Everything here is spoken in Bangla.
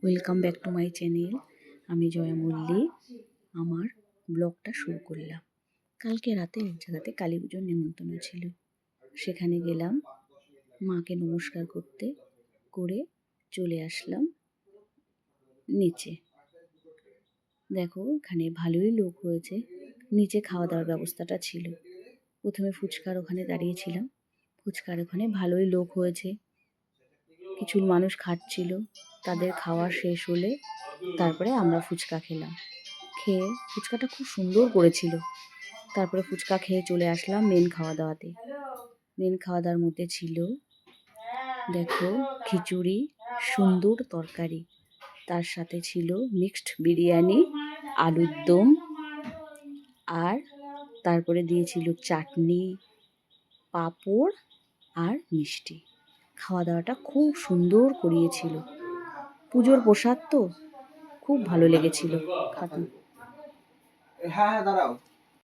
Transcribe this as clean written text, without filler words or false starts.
Welcome back to my channel. আমি জয়া মল্লিক আমার ব্লগটা শুরু করলাম। কালকে রাতে এক জায়গাতে কালী পুজোর নেমন্তন্ন ছিল, সেখানে গেলাম মাকে নমস্কার করতে, করে চলে আসলাম নিচে। দেখো এখানে ভালোই লোক হয়েছে, নিচে খাওয়া দাওয়ার ব্যবস্থাটা ছিল। প্রথমে ফুচকার ওখানে দাঁড়িয়েছিলাম, ফুচকার ওখানে ভালোই লোক হয়েছে, কিছু মানুষ খাচ্ছিল। তাদের খাওয়া শেষ হলে তারপরে আমরা ফুচকা খেলাম। খেয়ে ফুচকাটা খুব সুন্দর করেছিল। তারপরে ফুচকা খেয়ে চলে আসলাম মেন খাওয়া দাওয়াতে। মেন খাওয়া দাওয়ার মধ্যে ছিল দেখো খিচুড়ি, সুন্দর তরকারি, তার সাথে ছিল মিক্সড বিরিয়ানি, আলুর দম, আর তারপরে দিয়েছিল চাটনি, পাঁপড় আর মিষ্টি। খাওয়া দাওয়াটা খুব সুন্দর করিয়েছিল। পুজোর প্রসাদ তো খুব ভালো লেগেছিল। খাতাম। হ্যাঁ দাঁড়াও।